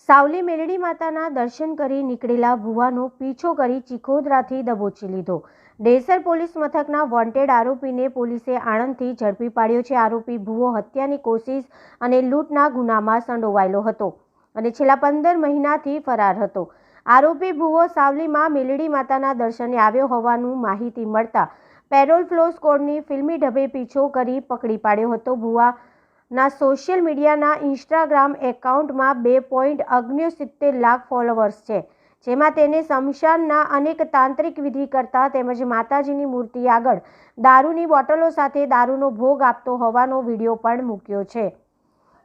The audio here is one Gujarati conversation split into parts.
સાવલી મેલડી માતાના દર્શન કરી નીકળેલા ભુવાનો પીછો કરી ચિખોદરાથી દબોચી લીધો। ડેસર પોલીસ મથકના વોન્ટેડ આરોપીને પોલીસે આણંદથી ઝડપી પાડ્યો છે। આરોપી ભુવો હત્યાની કોશિશ અને લૂંટના ગુનામાં સંડોવાયેલો હતો અને છેલ્લા 15 મહિનાથી ફરાર હતો। આરોપી ભુવો સાવલીમાં મેલડી માતાના દર્શને આવ્યો હોવાનું માહિતી મળતા પેરોલ ફ્લો સ્કોડની ફિલ્મી ઢબે પીછો કરી પકડી પાડ્યો હતો। ભુવાના સોશિયલ મીડિયાના ઇન્સ્ટાગ્રામ એકાઉન્ટમાં 2.69 લાખ ફોલોવર્સ છે, જેમાં તેને શમશાનના અનેક તાંત્રિક વિધિ કરતા તેમજ માતાજીની મૂર્તિ આગળ દારૂની બોટલો સાથે દારૂનો ભોગ આપતો હોવાનો વિડીયો પણ મૂક્યો છે।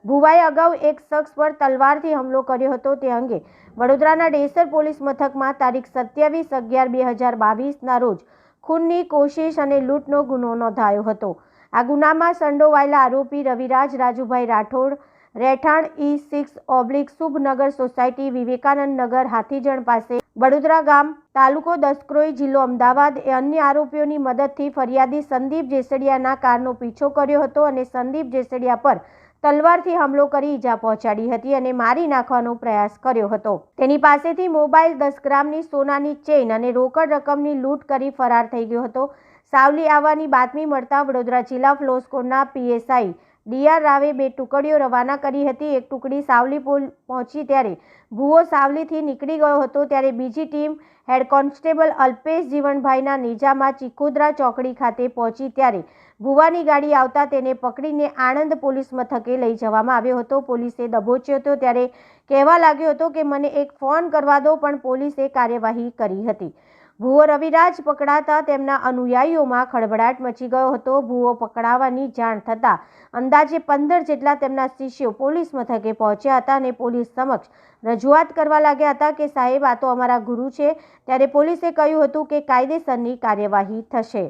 ભુવાએ અગાઉ એક શખ્સ પર તલવારથી હુમલો કર્યો હતો। તે અંગે વડોદરાના ડેસર પોલીસ મથકમાં તારીખ 27/11/2022ના રોજ ખૂનની કોશિશ અને લૂંટનો ગુનો નોંધાયો હતો। આ ગુનામાં સંડોવાયેલા આરોપી રવિરાજ રાજુભાઈ રાઠોડ, રહેઠાણ E6/ શુભનગર સોસાયટી, વિવેકાનંદ નગર, હાથીજણ પાસે, વડોદરા ગામ, તાલુકો દસક્રોઈ, જિલ્લો અમદાવાદ એ અન્ય આરોપીઓની મદદથી ફરિયાદી સંદીપ જેસડિયાના કારનો પીછો કર્યો હતો અને સંદીપ જેસડિયા પર તલવારથી હુમલો કરી ઈજા પહોંચાડી હતી અને મારી નાખવાનો પ્રયાસ કર્યો હતો। તેની પાસેથી મોબાઈલ, 10 ગ્રામની સોનાની ચેઇન અને રોકડ રકમની લૂંટ કરી ફરાર થઈ ગયો હતો। સાવલી આવવાની બાતમી મળતા વડોદરા જિલ્લા ફ્લો સ્કોડના PSI DR રાવે 2 ટુકડીઓ રવાના કરી હતી। એક ટુકડી સાવલી પહોંચી ત્યારે ભુવો સાવલીથી નીકળી ગયો હતો, ત્યારે બીજી ટીમ હેડ કોન્સ્ટેબલ અલ્પેશ જીવણભાઈના નેજામાં ચિખોદરા ચોકડી ખાતે પહોંચી ત્યારે ભુવાની ગાડી આવતા તેને પકડીને આણંદ પોલીસ મથકે લઈ જવામાં આવ્યો હતો। પોલીસે દબોચ્યો હતો ત્યારે કહેવા લાગ્યો હતો કે મને એક ફોન કરવા દો, પણ પોલીસે કાર્યવાહી કરી હતી। ભુવો રવિરાજ પકડાતા તેમના અનુયાયીઓમાં ખળભળાટ મચી ગયો હતો। ભુવો પકડાવાની જાણ થતાં અંદાજે 15 જેટલા તેમના શિષ્યો પોલીસ મથકે પહોંચ્યા હતા અને પોલીસ સમક્ષ રજૂઆત કરવા લાગ્યા હતા કે સાહેબ, આ તો અમારા ગુરુ છે। ત્યારે પોલીસે કહ્યું હતું કે કાયદેસરની કાર્યવાહી થશે।